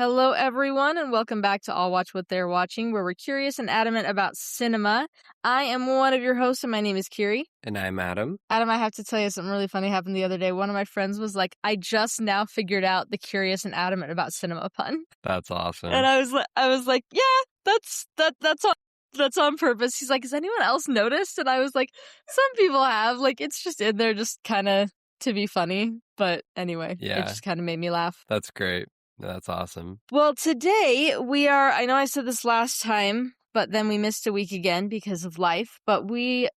Hello, everyone, and welcome back to All Watch What They're Watching, where we're curious and adamant about cinema. I am one of your hosts, and my name is Kyrie. And I'm Adam. Adam, I have to tell you something really funny happened the other day. One of my friends was like, I just now figured out the curious and adamant about cinema pun. That's awesome. And I was like, yeah, that's on purpose. He's like, has anyone else noticed? And I was like, some people have. Like, it's just in there just kind of to be funny. But anyway, It just kind of made me laugh. That's great. That's awesome. Well, today I know I said this last time, but then we missed a week again because of life, but we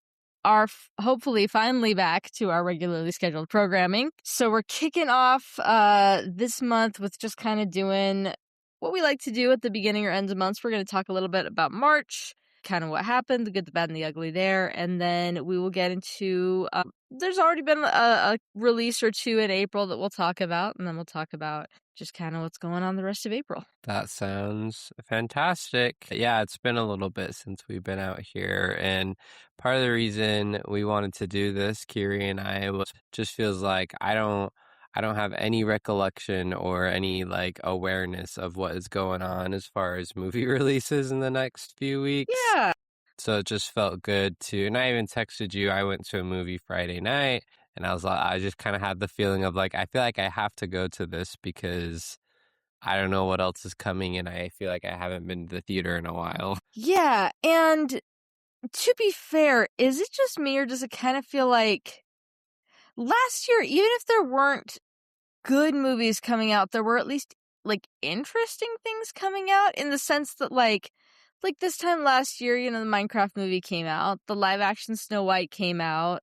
are hopefully finally back to our regularly scheduled programming. So we're kicking off this month with just kind of doing what we like to do at the beginning or end of months. We're going to talk a little bit about March, kind of what happened, the good, the bad, and the ugly there, and then we will get into there's already been a release or two in April that we'll talk about, and then we'll talk about just kind of what's going on the rest of April. That sounds fantastic. Yeah, it's been a little bit since we've been out here, and part of the reason we wanted to do this, Kyrie and I, just feels like I don't have any recollection or any like awareness of what is going on as far as movie releases in the next few weeks. Yeah. So it just felt good to, and I even texted you, I went to a movie Friday night, and I just kind of had the feeling of like, I feel like I have to go to this because I don't know what else is coming, and I feel like I haven't been to the theater in a while. Yeah, and to be fair, is it just me or does it kind of feel like last year, even if there weren't good movies coming out, there were at least like interesting things coming out in the sense that like this time last year, the Minecraft movie came out, the live action Snow White came out,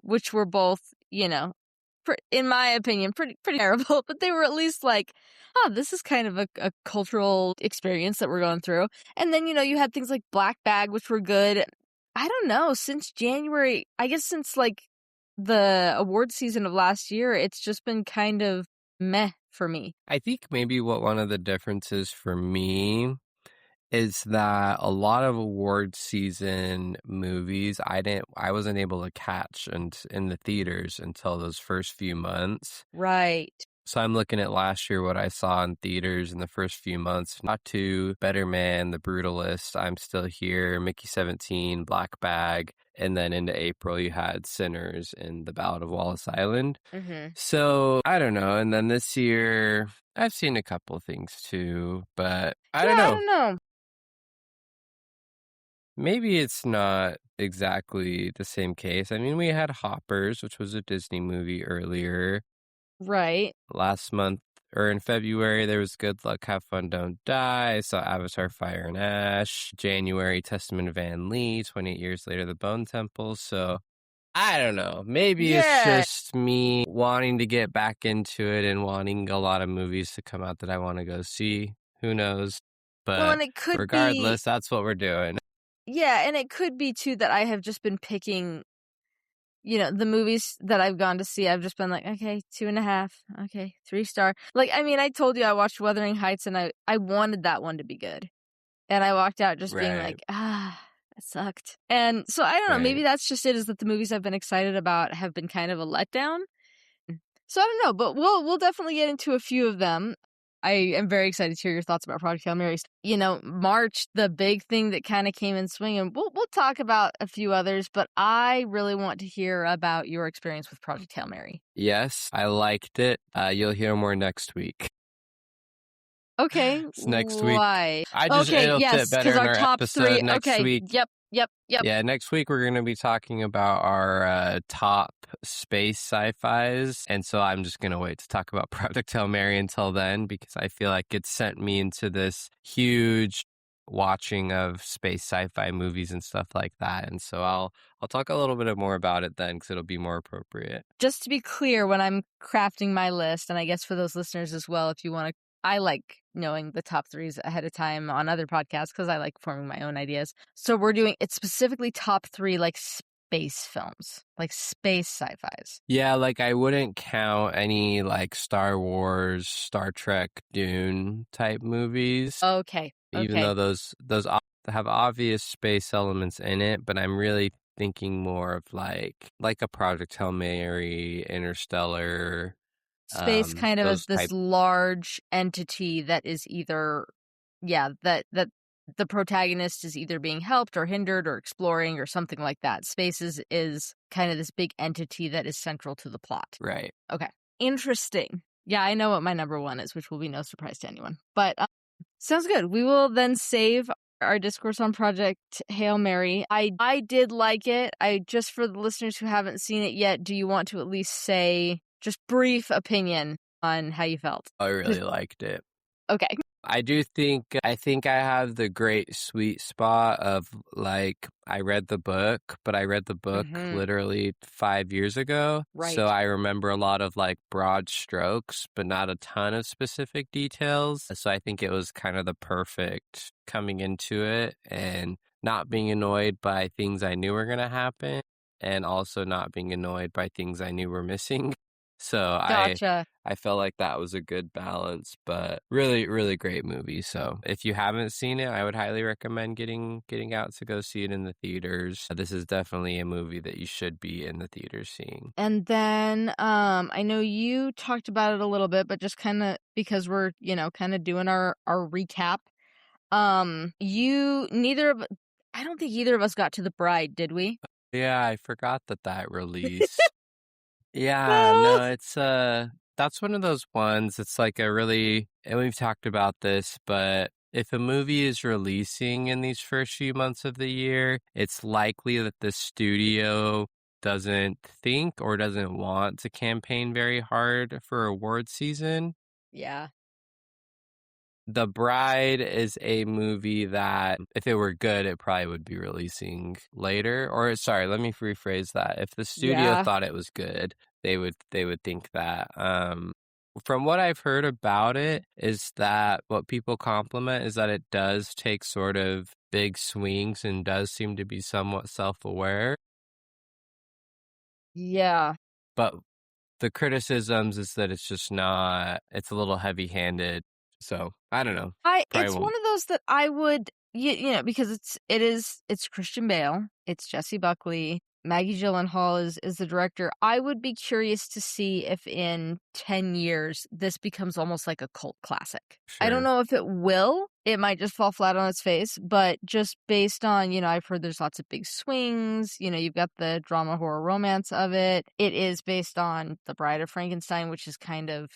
which were both, in my opinion, pretty terrible, but they were at least like, oh, this is kind of a cultural experience that we're going through. And then, you had things like Black Bag, which were good. I don't know, since January, I guess since like the award season of last year, it's just been kind of meh for me. I think maybe what one of the differences for me is that a lot of award season movies I wasn't able to catch in the theaters until those first few months. Right. So I'm looking at last year what I saw in theaters in the first few months. Not Two, Better Man, The Brutalist, I'm Still Here, Mickey 17, Black Bag, and then into April you had Sinners and The Ballad of Wallace Island. Mm-hmm. So I don't know. And then this year I've seen a couple of things too, but I don't know. Maybe it's not exactly the same case. I mean, we had Hoppers, which was a Disney movie earlier. Right. Last month, or in February, there was Good Luck, Have Fun, Don't Die. I saw Avatar, Fire and Ash. January, Testament of Van Lee. 28 years later, The Bone Temple. So I don't know. Maybe it's just me wanting to get back into it and wanting a lot of movies to come out that I want to go see. Who knows? But well, and it could regardless, that's what we're doing. Yeah, and it could be, too, that I have just been picking, the movies that I've gone to see. I've just been like, okay, 2.5, okay, 3-star. Like, I mean, I told you I watched Wuthering Heights, and I wanted that one to be good. And I walked out just being like, that sucked. And so, I don't know, maybe that's just it, is that the movies I've been excited about have been kind of a letdown. So, I don't know, but we'll definitely get into a few of them. I am very excited to hear your thoughts about Project Hail Mary. March, the big thing that kind of came in swinging. We'll talk about a few others, but I really want to hear about your experience with Project Hail Mary. Yes, I liked it. You'll hear more next week. Okay, next why? Week. It'll fit better in our top episode 3. next week. Yep. Yeah, next week we're going to be talking about our top space sci-fis, and so I'm just going to wait to talk about Project Hail Mary until then, because I feel like it sent me into this huge watching of space sci-fi movies and stuff like that, and so I'll talk a little bit more about it then, because it'll be more appropriate. Just to be clear, when I'm crafting my list, and I guess for those listeners as well, if you want to, I like knowing the top 3s ahead of time on other podcasts because I like forming my own ideas. So we're doing it specifically top 3 like space films, like space sci-fis. Yeah, like I wouldn't count any like Star Wars, Star Trek, Dune type movies. Okay. Even though those have obvious space elements in it, but I'm really thinking more of like a Project Hail Mary, Interstellar, Space kind of as Those this type. large entity that is either, that the protagonist is either being helped or hindered or exploring or something like that. Space is kind of this big entity that is central to the plot. Right. Okay. Interesting. Yeah, I know what my number one is, which will be no surprise to anyone. But sounds good. We will then save our discourse on Project Hail Mary. I did like it. Just for the listeners who haven't seen it yet, do you want to at least say just brief opinion on how you felt? I really liked it. Okay. I think I have the great sweet spot of like I read the book, but I read the book literally 5 years ago. So Right. I remember a lot of like broad strokes, but not a ton of specific details. So I think it was kind of the perfect coming into it and not being annoyed by things I knew were going to happen and also not being annoyed by things I knew were missing. So Gotcha. I felt like that was a good balance, but really, really great movie. So if you haven't seen it, I would highly recommend getting out to go see it in the theaters. This is definitely a movie that you should be in the theaters seeing. And then I know you talked about it a little bit, but just kind of because we're, kind of doing our recap. I don't think either of us got to The Bride, did we? Yeah, I forgot that released. Yeah, No. no, it's that's one of those ones. It's like a really, and we've talked about this, but if a movie is releasing in these first few months of the year, it's likely that the studio doesn't think or doesn't want to campaign very hard for award season. Yeah. The Bride is a movie that, if it were good, it probably would be releasing later. Or sorry, let me rephrase that. If the studio Yeah. thought it was good, they would think that. From what I've heard about it, is that what people compliment is that it does take sort of big swings and does seem to be somewhat self-aware. Yeah. But the criticisms is that it's just not. It's a little heavy-handed. So I don't know. Probably It's won't. one of those that I would, because it's Christian Bale, it's Jesse Buckley, Maggie Gyllenhaal is the director. I would be curious to see if in 10 years this becomes almost like a cult classic. I don't Sure. know if it will. It might just fall flat on its face, but just based on, I've heard there's lots of big swings. You've got the drama, horror, romance of it. It is based on The Bride of Frankenstein, which is kind of,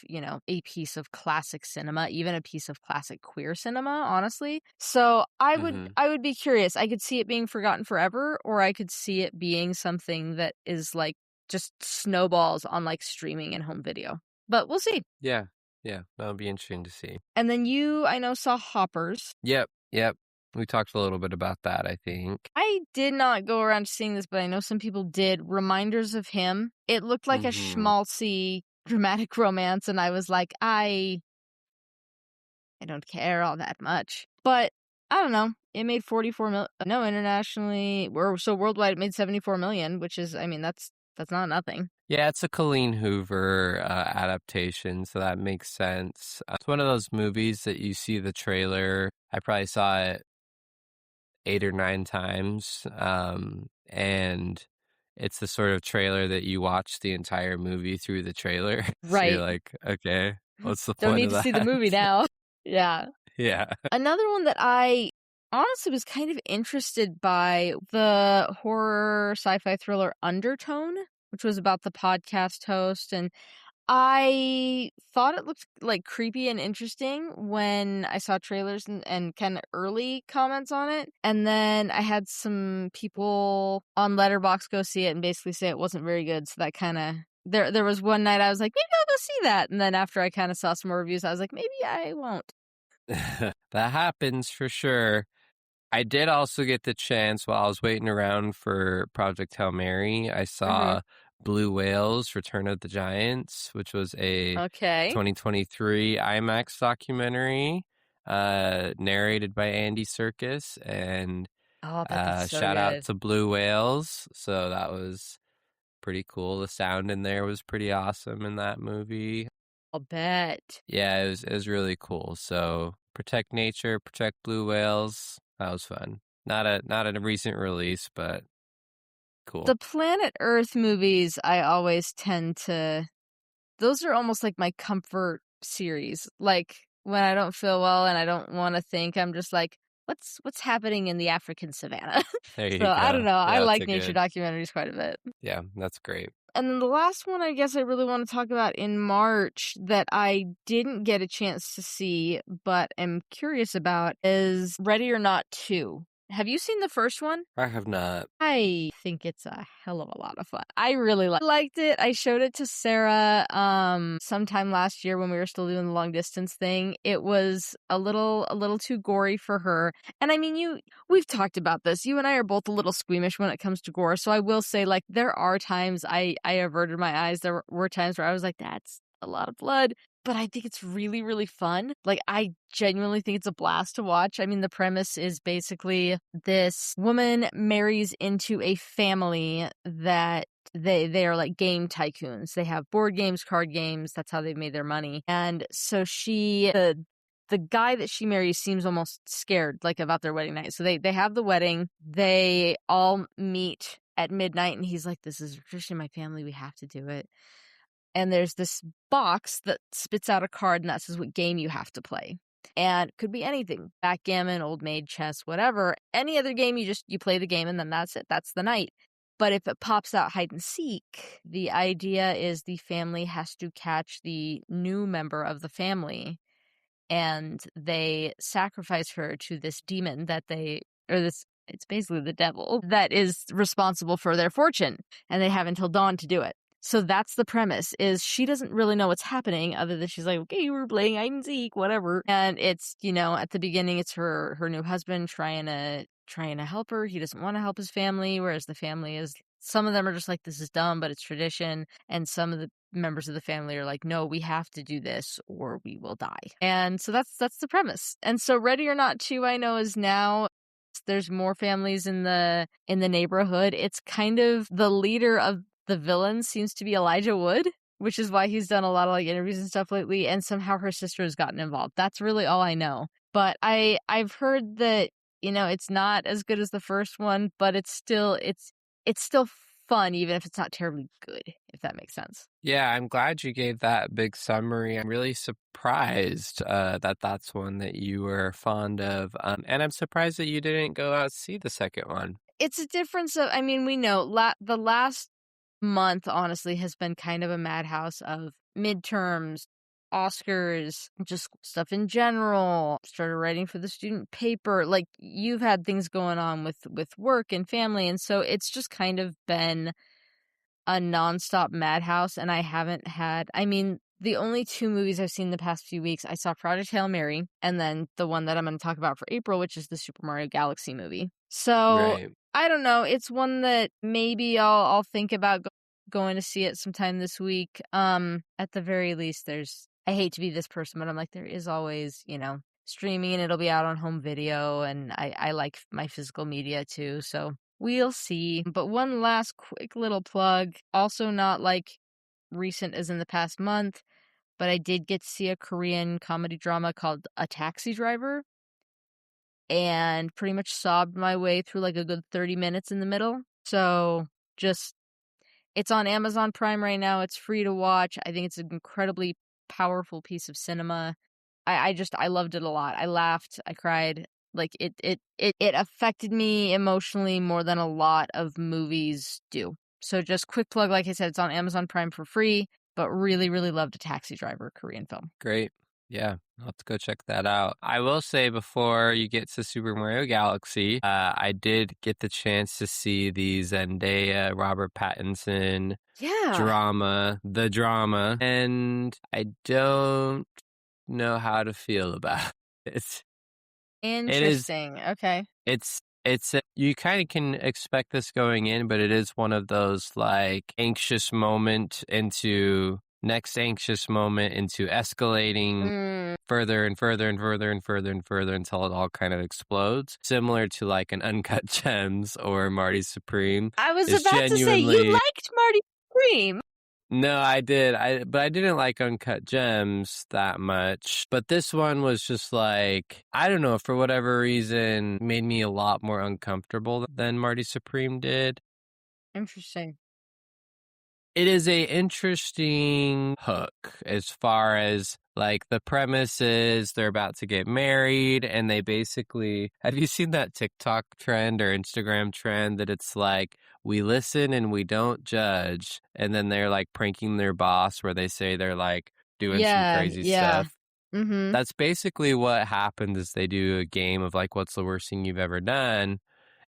a piece of classic cinema, even a piece of classic queer cinema, honestly. So Mm-hmm. I would be curious. I could see it being forgotten forever, or I could see it being something that is like just snowballs on like streaming and home video. But we'll see. Yeah. Yeah. That'll be interesting to see. And then I know, saw Hoppers. Yep. Yep. We talked a little bit about that, I think. I did not go around seeing this, but I know some people did. Reminders of Him. It looked like a Mm-hmm. schmaltzy dramatic romance, and I was like, I don't care all that much. But I don't know. It made 44 million. No, internationally, or so worldwide, it made 74 million, which is, that's not nothing. Yeah, it's a Colleen Hoover adaptation, so that makes sense. It's one of those movies that you see the trailer. I probably saw it 8 or 9 times, and it's the sort of trailer that you watch the entire movie through the trailer. So you're Right. like, okay, what's the Don't point need of to see the that? movie now. Yeah. Yeah. Another one that I honestly was kind of interested by, the horror sci-fi thriller Undertone, which was about the podcast host. And I thought it looked like creepy and interesting when I saw trailers and kind of early comments on it. And then I had some people on Letterboxd go see it and basically say it wasn't very good. So that kind of, there was one night I was like, maybe I'll go see that. And then after I kind of saw some more reviews, I was like, maybe I won't. That happens for sure. I did also get the chance while I was waiting around for Project Hail Mary. I Mm-hmm. saw Blue Whales Return of the Giants, which was a Okay. 2023 IMAX documentary narrated by Andy Serkis. And Oh, I'll bet that's so shout out good. to Blue Whales. So that was pretty cool. The sound in there was pretty awesome in that movie. I'll bet. Yeah, it was really cool. So protect nature, protect blue whales. That was fun. Not a recent release, but cool. The Planet Earth movies, I always tend to those are almost like my comfort series. Like when I don't feel well and I don't want to think, I'm just like, what's happening in the African savannah? There So you I don't go. know. I Yeah, that's like a nature good. documentaries quite a bit. Yeah, that's great. And then the last one I guess I really want to talk about in March that I didn't get a chance to see, but am curious about is Ready or Not 2. Have you seen the first one? I have not. I think it's a hell of a lot of fun. I really liked it. I showed it to Sarah sometime last year when we were still doing the long distance thing. It was a little too gory for her. And I mean, we've talked about this. You and I are both a little squeamish when it comes to gore. So I will say, like, there are times I averted my eyes. There were times where I was like, that's a lot of blood. But I think it's really, really fun. Like, I genuinely think it's a blast to watch. I mean, the premise is basically this woman marries into a family that they are like game tycoons. They have board games, card games. That's how they've made their money. And so the guy that she marries seems almost scared, like, about their wedding night. So they have the wedding. They all meet at midnight, and he's like, "This is a tradition in my family. We have to do it." And there's this box that spits out a card, and that says what game you have to play. And it could be anything: backgammon, old maid, chess, whatever. Any other game, you play the game, and then that's it. That's the night. But if it pops out hide and seek, the idea is the family has to catch the new member of the family, and they sacrifice her to this demon it's basically the devil that is responsible for their fortune, and they have until dawn to do it. So that's the premise, is she doesn't really know what's happening other than she's like, okay, we're playing hide and seek, whatever. And it's, at the beginning, it's her new husband trying to help her. He doesn't want to help his family, whereas the family is, some of them are just like, this is dumb, but it's tradition. And some of the members of the family are like, no, we have to do this or we will die. And so that's the premise. And so Ready or Not 2, I know, is now, there's more families in the neighborhood. It's kind of, the leader of the villain seems to be Elijah Wood, which is why he's done a lot of like interviews and stuff lately, and somehow her sister has gotten involved. That's really all I know. But I've heard that, it's not as good as the first one, but it's still fun, even if it's not terribly good, if that makes sense. Yeah, I'm glad you gave that big summary. I'm really surprised that that's one that you were fond of. And I'm surprised that you didn't go out and see the second one. It's a difference of, I mean, we know the last month, honestly, has been kind of a madhouse of midterms, Oscars, just stuff in general. Started writing for the student paper. Like, you've had things going on with work and family, and so it's just kind of been a nonstop madhouse. And I haven't had, I mean, the only two movies I've seen the past few weeks, I saw Project Hail Mary, and then the one that I'm going to talk about for April, which is the Super Mario Galaxy movie. So Right. I don't know. It's one that maybe I'll think about going to see it sometime this week. At the very least, I hate to be this person, but I'm like, there is always, streaming, and it'll be out on home video, and I like my physical media too. So we'll see. But one last quick little plug, also not like recent as in the past month, but I did get to see a Korean comedy drama called A Taxi Driver, and pretty much sobbed my way through like a good 30 minutes in the middle. So just, it's on Amazon Prime right now. It's free to watch. I think it's an incredibly powerful piece of cinema. I loved it a lot. I laughed, I cried. Like, it affected me emotionally more than a lot of movies do. So just quick plug, like I said, it's on Amazon Prime for free, but really, really loved A Taxi Driver, Korean film. Great. Yeah, I'll have to go check that out. I will say, before you get to Super Mario Galaxy, I did get the chance to see the Zendaya, Robert Pattinson Yeah. the drama, and I don't know how to feel about it. It is, Interesting. Okay. you kind of can expect this going in, but it is one of those like anxious moment into next anxious moment into escalating Mm. further and further and further and further and further until it all kind of explodes. Similar to like an Uncut Gems or Marty Supreme. I was It's about to say, you genuinely. liked Marty Supreme. No, I did. But I didn't like Uncut Gems that much. But this one was just like, I don't know, for whatever reason, made me a lot more uncomfortable than Marty Supreme did. Interesting. It is a interesting hook as far as like the premise is they're about to get married and they basically, have you seen that TikTok trend or Instagram trend that it's like we listen and we don't judge, and then they're like pranking their boss where they say they're like doing some Yeah, crazy yeah. stuff. Mm-hmm. That's basically what happens is they do a game of like what's the worst thing you've ever done,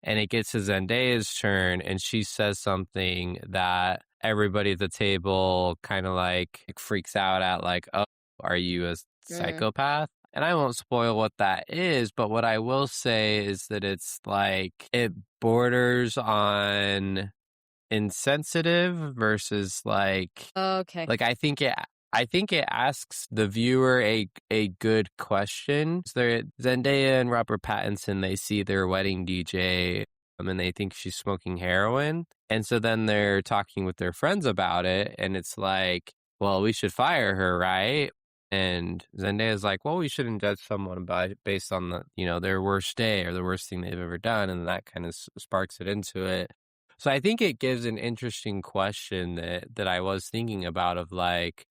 and it gets to Zendaya's turn and she says something that everybody at the table kind of like freaks out at, like, oh, are you a Mm. psychopath? And I won't spoil what that is, but what I will say is that it's like it borders on insensitive versus Okay. like I think it asks the viewer a good question. So Zendaya and Robert Pattinson, they see their wedding DJ and they think she's smoking heroin. And so then they're talking with their friends about it, and it's like, well, we should fire her, right? And Zendaya's like, well, we shouldn't judge someone based on their worst day or the worst thing they've ever done, and that kind of sparks it into it. So I think it gives an interesting question that I was thinking about of like,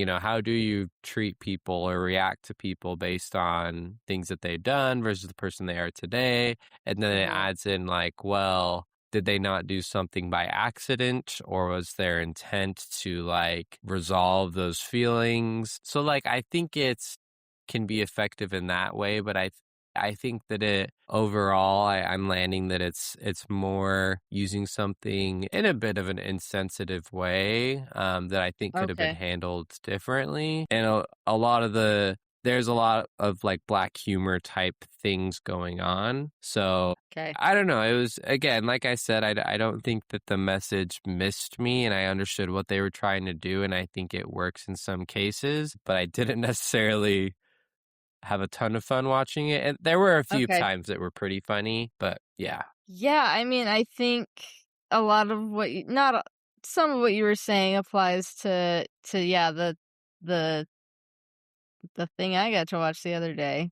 how do you treat people or react to people based on things that they've done versus the person they are today? And then it Mm-hmm. adds in like, well, did they not do something by accident, or was their intent to like resolve those feelings? So like I think it's can be effective in that way, but I think that it overall I'm landing that it's more using something in a bit of an insensitive way that I think could have been Okay. handled differently. And a lot of there's a lot of like black humor type things going on. So Okay. I don't know. It was, again, like I said, I don't think that the message missed me and I understood what they were trying to do. And I think it works in some cases, but I didn't necessarily have a ton of fun watching it. And there were a few Okay. times that were pretty funny, but yeah. Yeah, I mean, I think a lot of what not some of what you were saying applies to yeah, the the thing I got to watch the other day.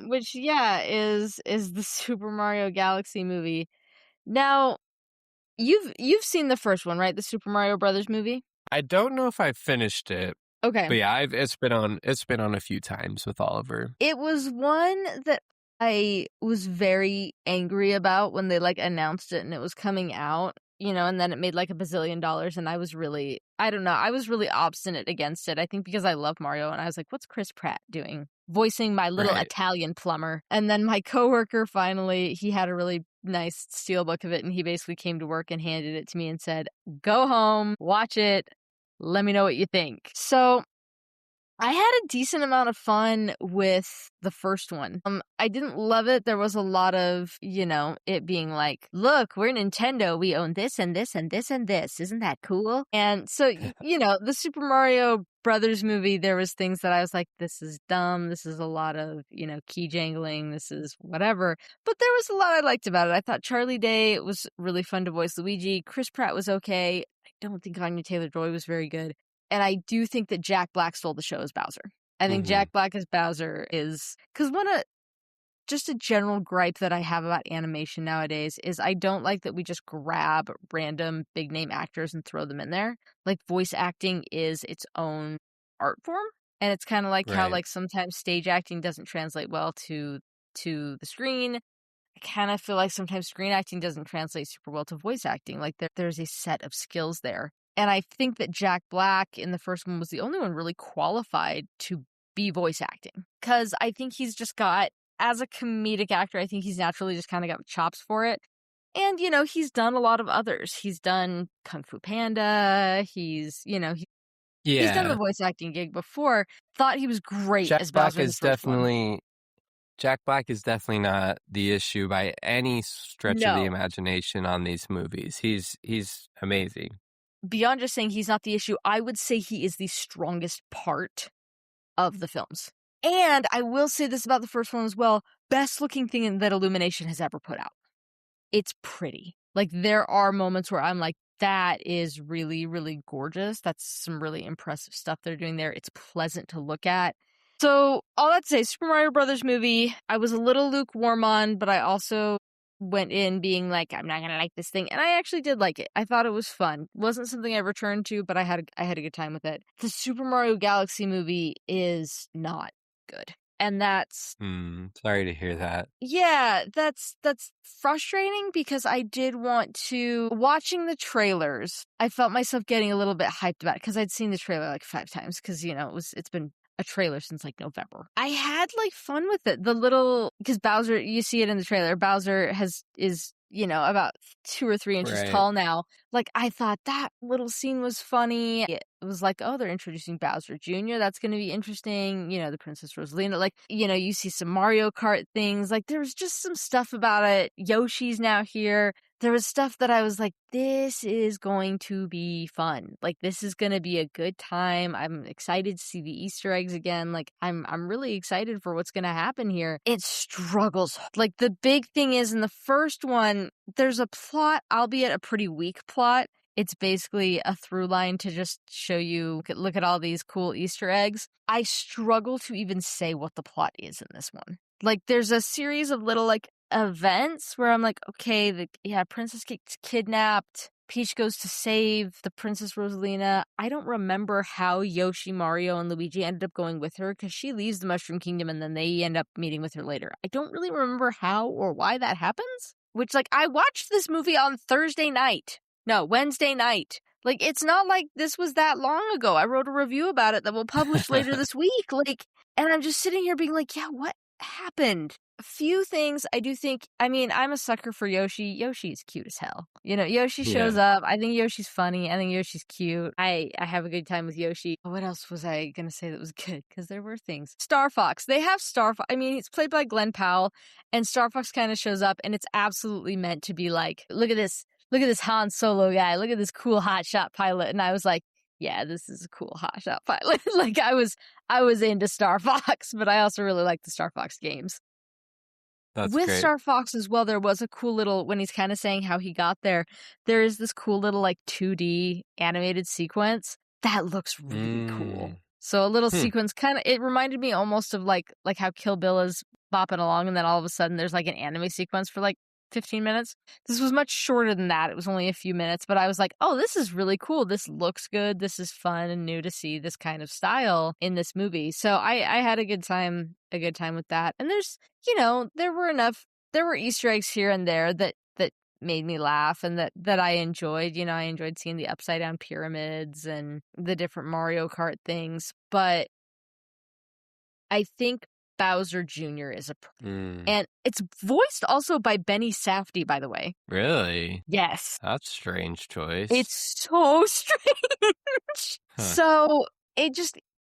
Which yeah, is the Super Mario Galaxy movie. Now, you've seen the first one, right? The Super Mario Brothers movie? I don't know if I finished it, Okay. but yeah, it's been on a few times with Oliver. It was one that I was very angry about when they, like, announced it and it was coming out, and then it made, like, a bazillion dollars, and I was really I don't know, I was really obstinate against it, I think because I love Mario, and I was like, "What's Chris Pratt doing? Voicing my little Right. Italian plumber." And then my coworker finally he had a really nice steelbook of it, and he basically came to work and handed it to me and said, "Go home, watch it, let me know what you think." So I had a decent amount of fun with the first one. I didn't love it. There was a lot of, it being like, look, we're Nintendo. We own this and this and this and this. Isn't that cool? And so, the Super Mario Brothers movie, there was things that I was like, this is dumb. This is a lot of, key jangling. This is whatever. But there was a lot I liked about it. I thought Charlie Day was really fun to voice Luigi. Chris Pratt was okay. I don't think Anya Taylor-Joy was very good. And I do think that Jack Black stole the show as Bowser. I think Hmm. Jack Black as Bowser is because just a general gripe that I have about animation nowadays is I don't like that we just grab random big name actors and throw them in there. Like voice acting is its own art form, and it's kind of like how Right. like sometimes stage acting doesn't translate well to the screen. I kind of feel like sometimes screen acting doesn't translate super well to voice acting. Like there's a set of skills there. And I think that Jack Black in the first one was the only one really qualified to be voice acting. Because I think he's just got, as a comedic actor, I think he's naturally just kind of got chops for it. And, he's done a lot of others. He's done Kung Fu Panda. He's done the Yeah. voice acting gig before. Thought he was great Jack as Black Bowser in the is first one. definitely Jack Black is definitely not the issue by any stretch of the No. imagination on these movies. He's amazing. Beyond just saying he's not the issue, I would say he is the strongest part of the films. And I will say this about the first one as well, best looking thing that Illumination has ever put out. It's pretty. Like there are moments where I'm like, that is really, really gorgeous. That's some really impressive stuff they're doing there. It's pleasant to look at. So all that to say, Super Mario Brothers movie, I was a little lukewarm on, but I also went in being like, I'm not gonna like this thing, and I actually did like it. I thought it was fun. Wasn't something I returned to, but I had a good time with it. The Super Mario Galaxy movie is not good, and that's Sorry to hear that. yeah, that's frustrating because I did want to. Watching the trailers, I felt myself getting a little bit hyped about it because I'd seen the trailer like 5 times because it's been a trailer since like November. I had like fun with it. Because Bowser, you see it in the trailer. Bowser is about 2 or 3 inches Right. tall now. Like, I thought that little scene was funny. It was like, oh, they're introducing Bowser Jr. That's going to be interesting. The Princess Rosalina. Like, you see some Mario Kart things. Like, there was just some stuff about it. Yoshi's now here. There was stuff that I was like, this is going to be fun. Like, this is going to be a good time. I'm excited to see the Easter eggs again. Like, I'm really excited for what's going to happen here. It struggles. Like, the big thing is in the first one, there's a plot, albeit a pretty weak plot. It's basically a through line to just show you, look at all these cool Easter eggs. I struggle to even say what the plot is in this one. Like, there's a series of little, like, events where I'm like, okay, Princess gets kidnapped. Peach goes to save the Princess Rosalina. I don't remember how Yoshi, Mario, and Luigi ended up going with her because she leaves the Mushroom Kingdom and then they end up meeting with her later. I don't really remember how or why that happens. Which, like, I watched this movie on Wednesday night. Like, it's not like this was that long ago. I wrote a review about it that we'll publish later this week. Like, and I'm just sitting here being like, yeah, what happened? A few things I do think, I'm a sucker for Yoshi. Yoshi's cute as hell. Yoshi shows up. I think Yoshi's funny. I think Yoshi's cute. I have a good time with Yoshi. What else was I going to say that was good? Because there were things. Star Fox. They have Star Fox. It's played by Glenn Powell, and Star Fox kind of shows up, and it's absolutely meant to be like, look at this Han Solo guy. Look at this cool hotshot pilot. And I was like, yeah, this is a cool hotshot pilot. Like, I was into Star Fox, but I also really like the Star Fox games. That's With great. Star Fox as well, there was a cool little, when he's kind of saying how he got there is this cool little like 2D animated sequence that looks really cool. So a little sequence it reminded me almost of like how Kill Bill is bopping along and then all of a sudden there's like an anime sequence for like 15 minutes. This was much shorter than that. It was only a few minutes, but I was like, oh, this is really cool. This looks good. This is fun and new to see this kind of style in this movie. So I had a good time with that. And there's, there were Easter eggs here and there that made me laugh and that I enjoyed. I enjoyed seeing the upside down pyramids and the different Mario Kart things. But I think Bowser Jr. is and it's voiced also by Benny Safdie, by the way. Really? Yes. That's a strange choice. It's so strange. So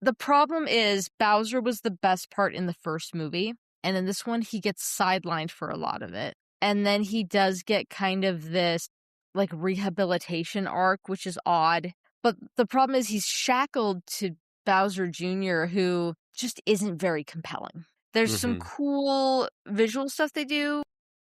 the problem is Bowser was the best part in the first movie. And in this one, he gets sidelined for a lot of it. And then he does get kind of this like rehabilitation arc, which is odd. But the problem is he's shackled to Bowser Jr., who just isn't very compelling. There's some cool visual stuff they do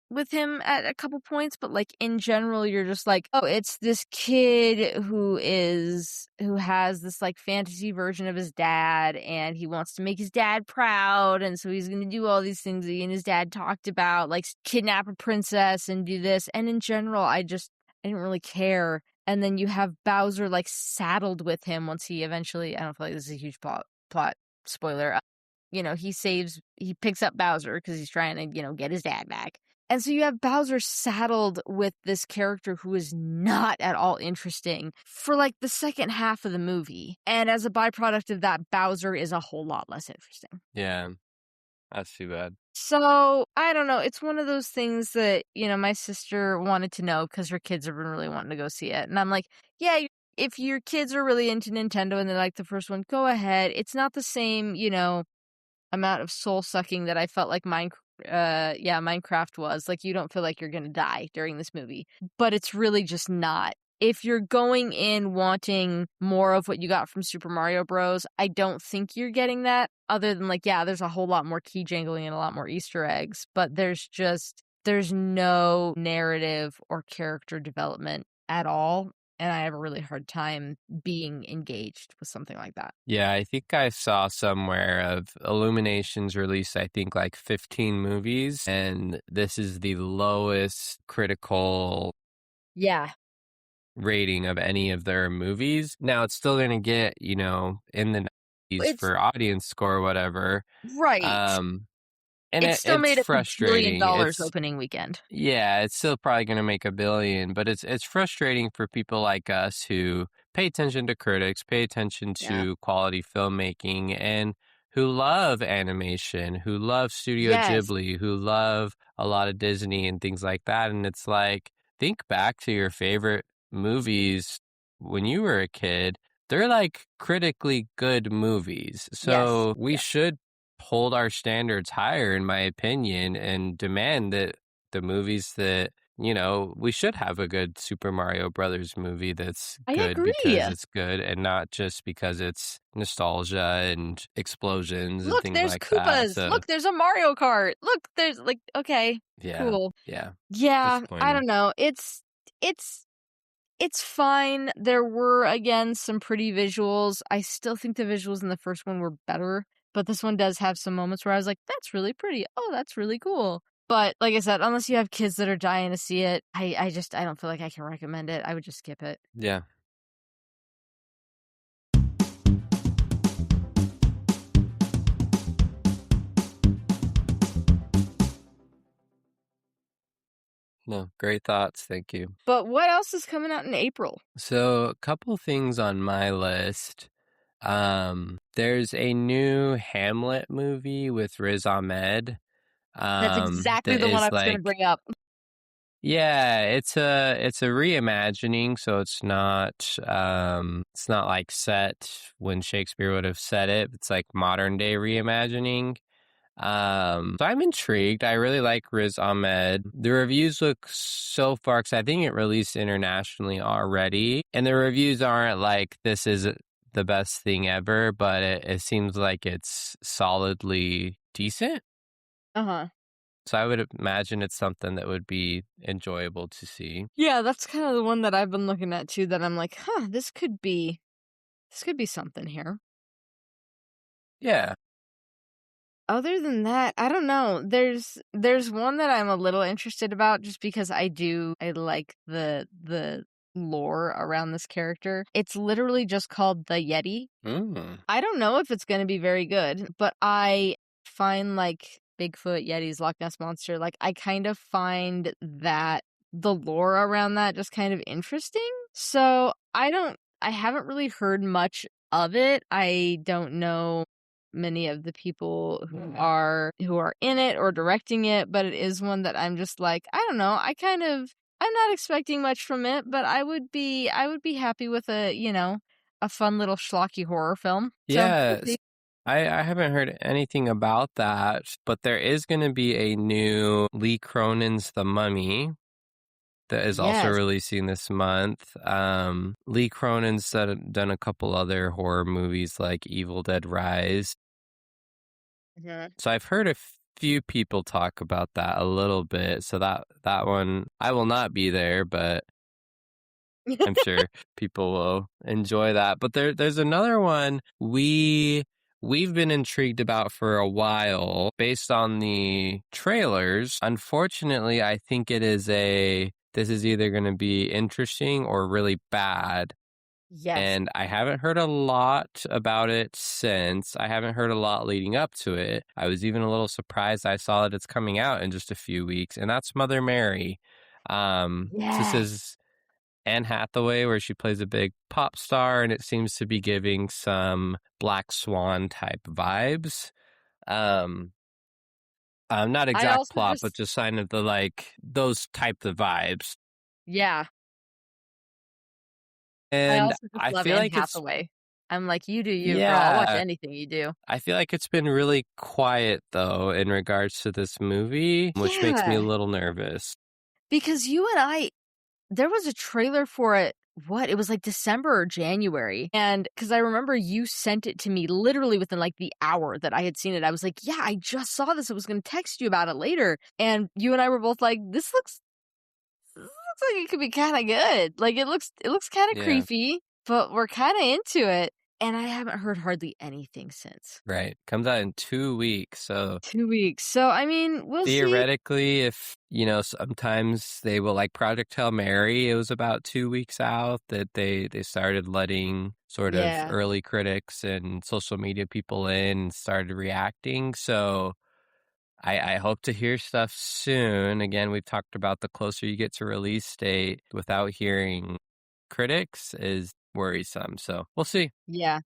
with him at a couple points, but like in general, you're just like, oh, it's this kid who has this like fantasy version of his dad, and he wants to make his dad proud, and so he's gonna do all these things that he and his dad talked about, like kidnap a princess and do this. And in general, I didn't really care. And then you have Bowser like saddled with him once he eventually, I don't feel like this is a huge plot spoiler. He picks up Bowser because he's trying to, get his dad back. And so you have Bowser saddled with this character who is not at all interesting for like the second half of the movie. And as a byproduct of that, Bowser is a whole lot less interesting. Yeah, that's too bad. So, I don't know. It's one of those things that, my sister wanted to know because her kids have been really wanting to go see it. And I'm like, yeah, if your kids are really into Nintendo and they like the first one, go ahead. It's not the same, amount of soul sucking that I felt like Minecraft was. Like, you don't feel like you're going to die during this movie, but it's really just not. If you're going in wanting more of what you got from Super Mario Bros., I don't think you're getting that, other than like, yeah, there's a whole lot more key jangling and a lot more Easter eggs, but there's no narrative or character development at all. and I have a really hard time being engaged with something like that. Yeah, I think I saw somewhere of Illuminations released, I think, like 15 movies, and this is the lowest critical Yeah. rating of any of their movies. Now, it's still going to get, in the 90s It's for audience score or whatever. right. Um, and It still it's made a bajillion frustrating. dollars opening weekend. Yeah, it's still probably going to make $1 billion, but it's frustrating for people like us who pay attention to critics, pay attention Yeah. to quality filmmaking, and who love animation, who love Studio Yes. Ghibli, who love a lot of Disney and things like that. And it's like, think back to your favorite movies when you were a kid. They're like critically good movies. Yes. So we Yeah. should hold our standards higher, in my opinion, and demand that the movies that, we should have a good Super Mario Brothers movie that's I good agree. because it's good and not just because it's nostalgia and explosions and Look, things there's like that. Koopas. So, Look, there's a Mario Kart. Look, there's like okay, yeah, cool. yeah, Yeah, I disappointing. don't know. It's it's fine. There were again some pretty visuals. I still think the visuals in the first one were better, but this one does have some moments where I was like, that's really pretty. Oh, that's really cool. But like I said, unless you have kids that are dying to see it, I don't feel like I can recommend it. I would just skip it. Yeah, no, great thoughts. Thank you. But what else is coming out in April? So, a couple things on my list. There's a new Hamlet movie with Riz Ahmed. That's exactly That the one I is was going to like, bring up. yeah, it's a reimagining, so it's not like set when Shakespeare would have said it. It's like modern day reimagining. So I'm intrigued. I really like Riz Ahmed. The reviews look so far, because I think it released internationally already, and the reviews aren't like this is the best thing ever, but it seems like it's solidly decent. Uh-huh. So I would imagine it's something that would be enjoyable to see. Yeah, that's kind of the one that I've been looking at too, that I'm like, huh, this could be something here. Yeah. Other than that, I don't know. There's one that I'm a little interested about just because I like the lore around this character. It's literally just called The Yeti. Mm. I don't know if it's going to be very good, but I find like Bigfoot, Yetis, Loch Ness Monster, like I kind of find that the lore around that just kind of interesting. So I haven't really heard much of it. I don't know many of the people who are in it or directing it, but it is one that I'm just like, I don't know. I'm not expecting much from it, but I would be happy with a fun little schlocky horror film. So we'll Yes. see. I haven't heard anything about that, but there is going to be a new Lee Cronin's The Mummy that is also Yes. releasing this month. Lee Cronin's done a couple other horror movies like Evil Dead Rise. Mhm. So I've heard a few people talk about that a little bit. So that one, I will not be there, but I'm sure people will enjoy that. But there's another one we've been intrigued about for a while based on the trailers. Unfortunately, I think this is either going to be interesting or really bad. Yes. And I haven't heard a lot about it since. I haven't heard a lot leading up to it. I was even a little surprised I saw that it's coming out in just a few weeks, and that's Mother Mary. This Yes. is Anne Hathaway, where she plays a big pop star, and it seems to be giving some Black Swan type vibes. Um, not I exact also plot, but just just kind of the like those type of vibes. yeah. I And also just I love feel Anne like it's Hathaway. I'm like, you do you, girl. I'll watch yeah. anything you do. I feel like it's been really quiet though in regards to this movie, which makes me a Yeah. little nervous. Because there was a trailer for it. What? It was like December or January. And because I remember you sent it to me literally within like the hour that I had seen it. I was like, yeah, I just saw this. I was going to text you about it later. And you and I were both like, this looks looks like it could be kind of good. Like it looks kind of Yeah, creepy, but we're kind of into it. And I haven't heard hardly anything since. right. Comes out in 2 weeks, so 2 weeks. So I mean, we'll see. theoretically, if, sometimes they will, like Project Hail Mary, it was about 2 weeks out that they started letting sort of Yeah. early critics and social media people in and started reacting. So I hope to hear stuff soon. Again, we've talked about the closer you get to release date without hearing critics is worrisome. So we'll see. Yeah.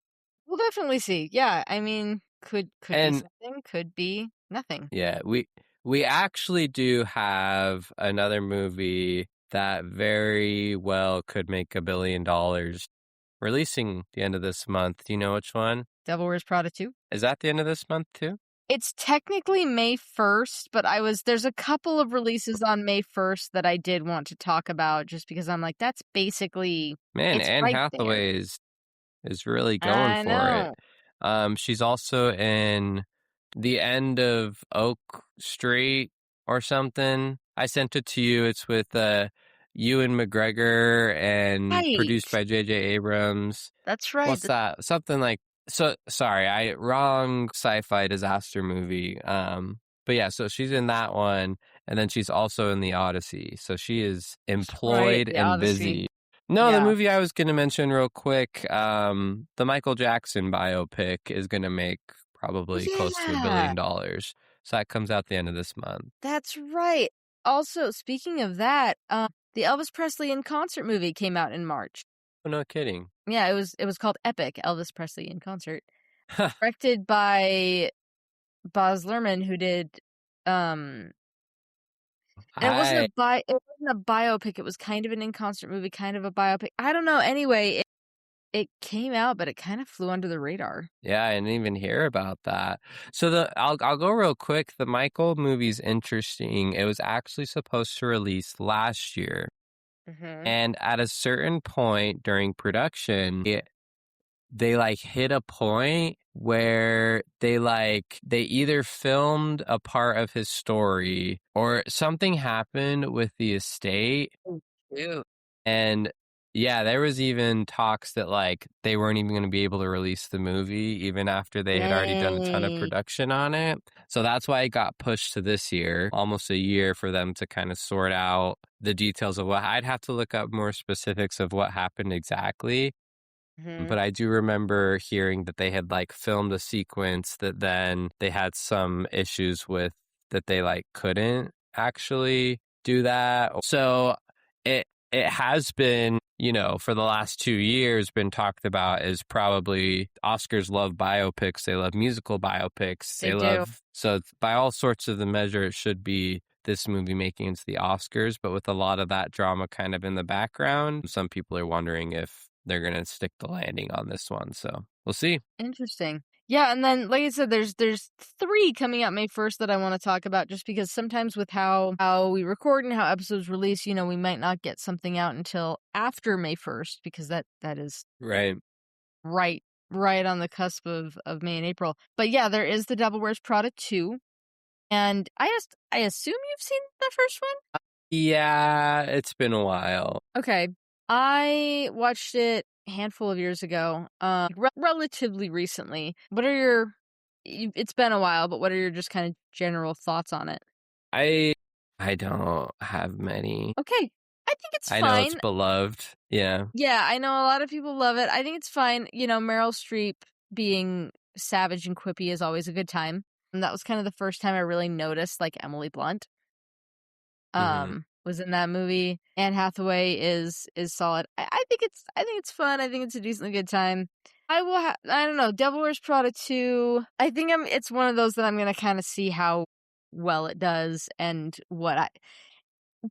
We'll definitely see. Yeah. I mean, could be And something, could be nothing. yeah, we actually do have another movie that very well could make $1 billion releasing the end of this month. Do you know which one? Devil Wears Prada 2. Is that the end of this month too? It's technically May 1st, but there's a couple of releases on May 1st that I did want to talk about just because I'm like, that's basically, Man, it's Anne right there. Hathaway is really going I for it. know. She's also in The End of Oak Street or something. I sent it to you. It's with Ewan McGregor and produced Right. by J.J. Abrams. That's right. What's that? Something like so. Sorry, wrong sci-fi disaster movie. But yeah, so she's in that one, and then she's also in The Odyssey. So she is That's right. employed The and Odyssey. busy. No, the Yeah. movie I was going to mention real quick, the Michael Jackson biopic is going to make probably close to $1 Yeah. billion. So that comes out the end of this month. That's right. Also, speaking of that, the Elvis Presley in concert movie came out in March. Oh, no kidding. Yeah, it was called Epic, Elvis Presley in concert. Directed by Baz Luhrmann, who did and I it wasn't a biopic, it was kind of an in-concert movie, kind of a biopic. I don't know. Anyway, it came out, but it kind of flew under the radar. Yeah, I didn't even hear about that. So I'll go real quick. The Michael movie's interesting. It was actually supposed to release last year, Mhm. and at a certain point during production, they like hit a point where they either filmed a part of his story or something happened with the estate. Oh, shoot. And yeah, there was even talks that like they weren't even going to be able to release the movie even after they had already done a ton of Dang. production on it. So that's why it got pushed to this year, almost a year for them to kind of sort out the details of what I'd have to look up more specifics of what happened exactly. Mhm. But I do remember hearing that they had like filmed a sequence that then they had some issues with that they like couldn't actually do that. So it has been, for the last 2 years been talked about as probably Oscars love biopics. They love musical biopics. They They do. love, so by all sorts of the measure, it should be this movie making it to the Oscars. But with a lot of that drama kind of in the background, some people are wondering if they're going to stick the landing on this one. So we'll see. Interesting. Yeah, and then like I said, there's 3 coming out May 1st that I want to talk about just because sometimes with how we record and how episodes release, we might not get something out until after May 1st because that is Right. right on the cusp of May and April. But yeah, there is The Devil Wears Prada 2. And I assume you've seen the first one? Yeah, it's been a while. Okay. I watched it a handful of years ago, relatively recently. It's been a while, but what are your just kind of general thoughts on it? I don't have many. Okay. I think it's I know it's fine. beloved. Yeah. Yeah, I know a lot of people love it. I think it's fine. Meryl Streep being savage and quippy is always a good time. And that was kind of the first time I really noticed like Emily Blunt Hmm. was in that movie. Anne Hathaway is solid. I think it's fun. I think it's a decently good time. I don't know, Devil Wears Prada 2. I think it's one of those that I'm gonna kind of see how well it does and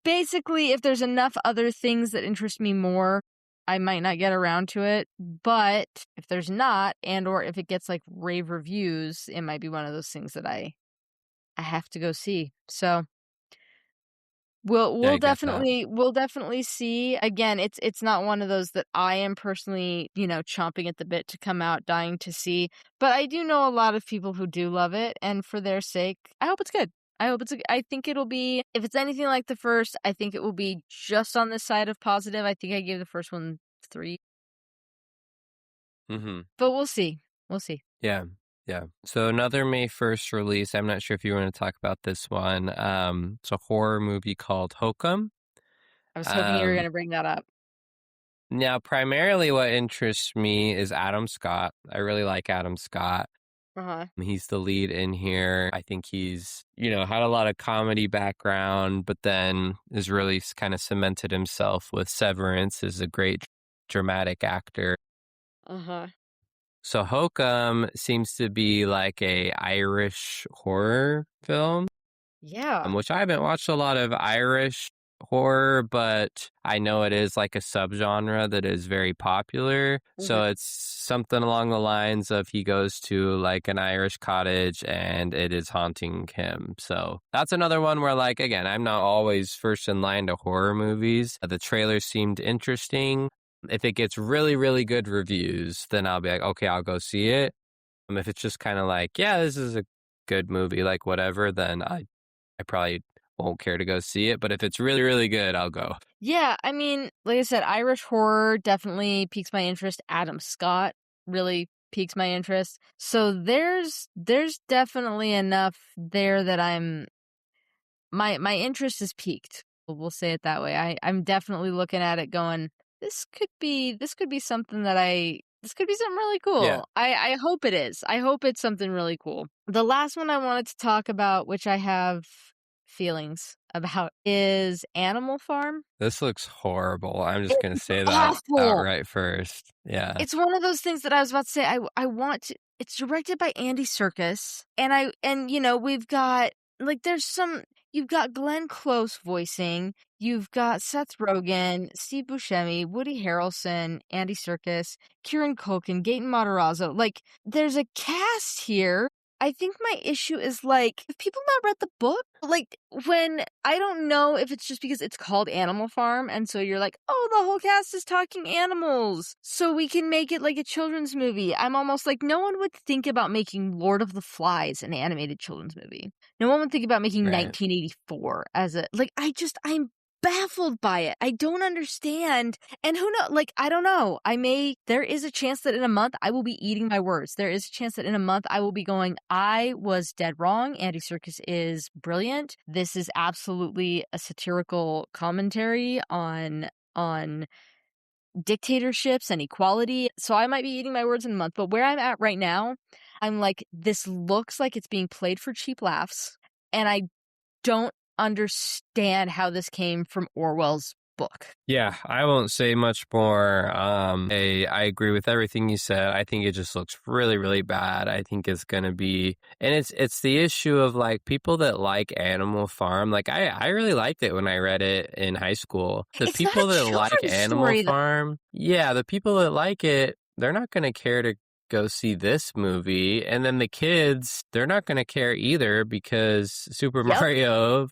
basically if there's enough other things that interest me more, I might not get around to it. But if there's not, and or if it gets like rave reviews, it might be one of those things that I have to go see. So We'll Yeah, we'll I get that. definitely we'll definitely see. Again, it's not one of those that I am personally, chomping at the bit to come out, dying to see. But I do know a lot of people who do love it, and for their sake, I hope it's good. I think it'll be, if it's anything like the first, I think it will be just on this side of positive. I think I gave the first one 3. Mm-hmm. But we'll see. We'll see. Yeah. Yeah. So another May 1st release. I'm not sure if you want to talk about this one. It's a horror movie called Hokum. I was hoping you were Um, gonna bring that up. Now, primarily what interests me is Adam Scott. I really like Adam Scott. Uh-huh. He's the lead in here. I think he's, had a lot of comedy background, but then has really kind of cemented himself with Severance as a great dramatic actor. Uh-huh. So Hokum seems to be like a Irish horror film, Yeah. which I haven't watched a lot of Irish horror, but I know it is like a subgenre that is very popular. So it's something along the lines of he goes to like an Irish cottage and it is haunting him. So that's another one where, like, again, I'm not always first in line to horror movies. The trailer seemed interesting. If it gets really, really good reviews, then I'll be like, okay, I'll go see it. If it's just kind of like, yeah, this is a good movie, like whatever, then I probably won't care to go see it. But if it's really, really good, I'll go. Yeah, I mean, like I said, Irish horror definitely piques my interest. Adam Scott really piques my interest. So there's definitely enough there that my interest is piqued. We'll say it that way. I'm definitely looking at it going, this could be something this could be something really cool. Yeah. I hope it is. I hope it's something really cool. The last one I wanted to talk about, which I have feelings about, is Animal Farm. This looks horrible. I'm just going to say that Awful. outright first. Yeah. It's one of those things that I was about to say. I want to. It's directed by Andy Serkis, and we've got, like, you've got Glenn Close voicing, you've got Seth Rogen, Steve Buscemi, Woody Harrelson, Andy Serkis, Kieran Culkin, Gaten Matarazzo. Like, there's a cast here. I think my issue is, like, have people not read the book? Like, when, I don't know if it's just because it's called Animal Farm, and so you're like, oh, the whole cast is talking animals, so we can make it like a children's movie. I'm almost like, no one would think about making Lord of the Flies an animated children's movie. No one would think about making Right. 1984 as a, like, I'm baffled by it. I don't understand. And who knows? Like, I don't know. There is a chance that in a month I will be eating my words. There is a chance that in a month I will be going, I was dead wrong. Andy Serkis is brilliant. This is absolutely a satirical commentary on dictatorships and equality. So I might be eating my words in a month. But where I'm at right now, I'm like, this looks like it's being played for cheap laughs. And I don't understand how this came from Orwell's book. Yeah, I won't say much more. I agree with everything you said. I think it just looks really, really bad. I think it's gonna be, and it's the issue of, like, people that like Animal Farm. Like, I really liked it when I read it in high school. The It's not people a that like children's Animal story, though. Farm, yeah, the people that like it, they're not gonna care to go see this movie. And then the kids, they're not going to care either because Super Mario,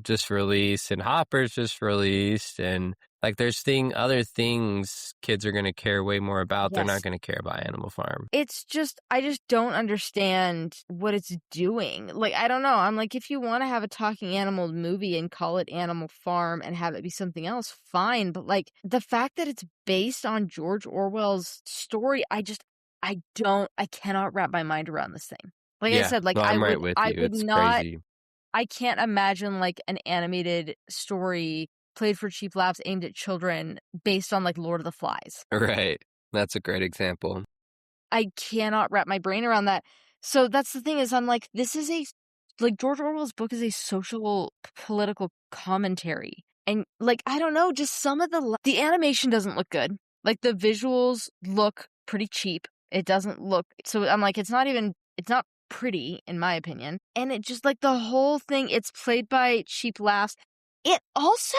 just released, and Hopper's just released, and, like, there's other things kids are going to care way more about. Yes. They're not going to care about Animal Farm. It's just, I just don't understand what it's doing. Like, I don't know. I'm like, if you want to have a talking animal movie and call it Animal Farm and have it be something else, fine. But, like, the fact that it's based on George Orwell's story, I cannot wrap my mind around this thing. Like I said, like, no, I'm right with you. I would It's not, crazy. I can't imagine, like, an animated story played for cheap laughs aimed at children based on, like, Lord of the Flies. Right. That's a great example. I cannot wrap my brain around that. So that's the thing, is I'm like, this is George Orwell's book is a social political commentary. And, like, I don't know, just some of the animation doesn't look good. Like, the visuals look pretty cheap. It doesn't look, so I'm like, it's not pretty, in my opinion. And it just, like, the whole thing, it's played by cheap laughs. It also,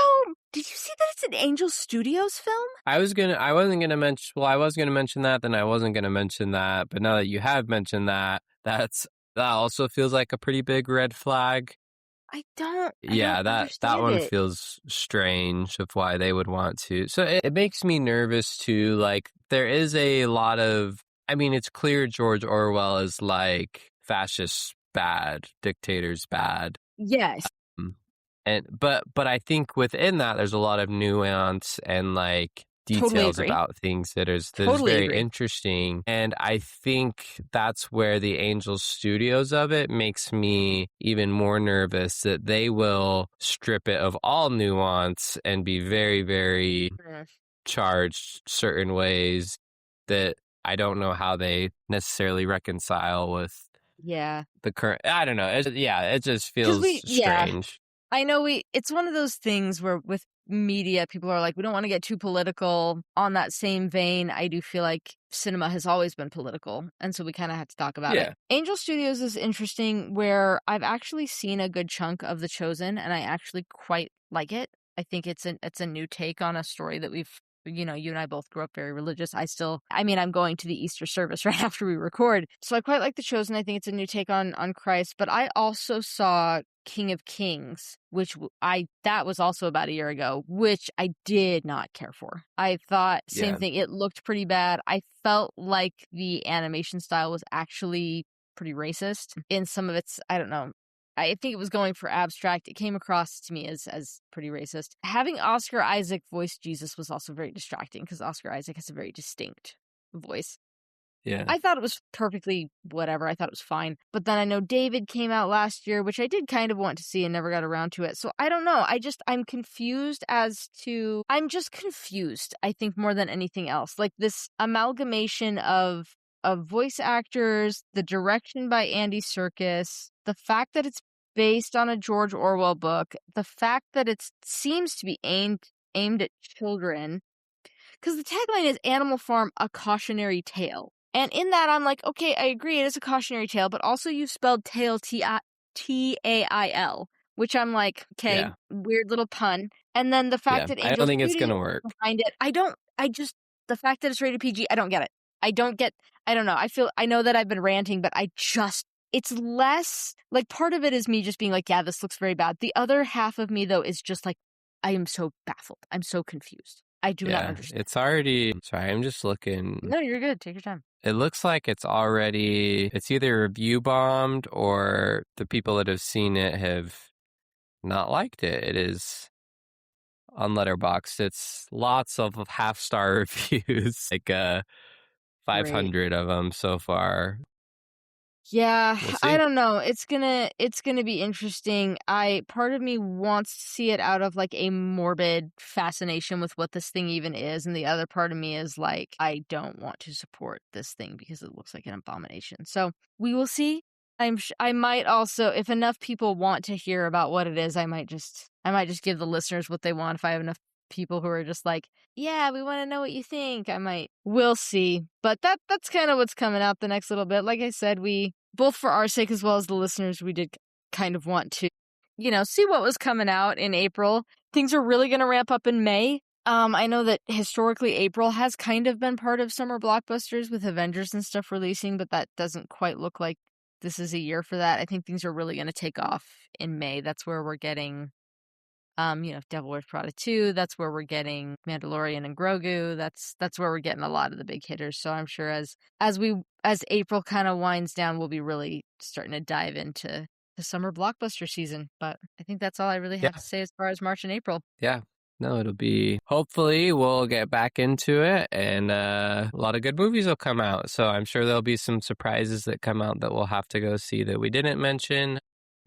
did you see that it's an Angel Studios film? I was going to mention that, then I wasn't going to mention that. But now that you have mentioned that, that also feels like a pretty big red flag. That one feels strange of why they would want to. So it makes me nervous too. Like, there is a lot of, I mean, it's clear George Orwell is like, fascists bad, dictators bad. Yes. But I think within that there's a lot of nuance and like Totally details agree. about things that is Totally very agree. interesting. And I think that's where the Angel Studios of it makes me even more nervous that they will strip it of all nuance and be very, very charged certain ways that I don't know how they necessarily reconcile with Yeah. the current. I don't know. It just Because feels strange. I know it's one of those things where with media, people are like, we don't want to get too political. On that same vein, I do feel like cinema has always been political. And so we kind of have to talk about it. Yeah. Angel Studios is interesting where I've actually seen a good chunk of The Chosen and I actually quite like it. I think it's a new take on a story that we've, you and I both grew up very religious. I'm going to the Easter service right after we record. So I quite like The Chosen. I think it's a new take on Christ, but I also saw King of Kings, which that was also about a year ago, which I did not care for. I thought same thing. It looked pretty bad. I felt like the animation style was actually pretty racist in some of its, I don't know. I think it was going for abstract. It came across to me as pretty racist. Having Oscar Isaac voice Jesus was also very distracting because Oscar Isaac has a very distinct voice. Yeah. I thought it was perfectly whatever. I thought it was fine. But then I know David came out last year, which I did kind of want to see and never got around to it. So I don't know. I'm confused I'm just confused, I think, more than anything else. Like this amalgamation of voice actors, the direction by Andy Serkis, the fact that it's based on a George Orwell book, the fact that it seems to be aimed at children. Because the tagline is Animal Farm, a cautionary tale. And in that, I'm like, okay, I agree, it is a cautionary tale, but also you spelled tail Tail, which I'm like, okay, weird little pun. And then the fact that I Angel don't think it's Studios going to work behind it, the fact that it's rated PG, I don't get it. I don't know. I know that I've been ranting, but it's less, like part of it is me just being like, yeah, this looks very bad. The other half of me, though, is just like, I am so baffled. I'm so confused. I do not understand. It's already, sorry, I'm just looking. No, you're good. Take your time. It looks like it's either review bombed or the people that have seen it have not liked it. It is on Letterboxd. It's lots of half-star reviews, like 500 of them so far. Yeah, We'll I see. don't know. It's gonna be interesting. Part of me wants to see it out of like a morbid fascination with what this thing even is, and the other part of me is like, I don't want to support this thing because it looks like an abomination. So we will see. I might also, if enough people want to hear about what it is, I might just give the listeners what they want. If I have enough people who are just like, yeah, we want to know what you think, we'll see. But that's kind of what's coming out the next little bit. Like I said, we both for our sake as well as the listeners, we did kind of want to, see what was coming out in April. Things are really going to ramp up in May. I know that historically April has kind of been part of summer blockbusters with Avengers and stuff releasing, but that doesn't quite look like this is a year for that. I think things are really going to take off in May. That's where we're getting Devil Wears Prada 2, that's where we're getting Mandalorian and Grogu. That's where we're getting a lot of the big hitters. So I'm sure as April kind of winds down, we'll be really starting to dive into the summer blockbuster season. But I think that's all I really have to say as far as March and April. Yeah. No, hopefully we'll get back into it and a lot of good movies will come out. So I'm sure there'll be some surprises that come out that we'll have to go see that we didn't mention.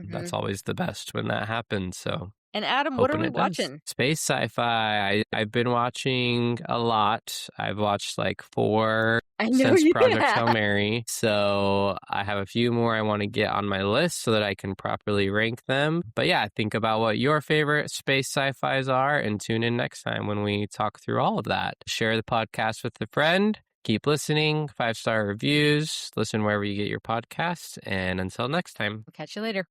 Mm-hmm. That's always the best when that happens. So. And Adam, what are we watching? Space sci-fi. I've been watching a lot. I've watched like 4 since Project Hail Mary. So I have a few more I want to get on my list so that I can properly rank them. But yeah, think about what your favorite space sci-fis are and tune in next time when we talk through all of that. Share the podcast with a friend. Keep listening. 5-star reviews. Listen wherever you get your podcasts. And until next time. We'll catch you later.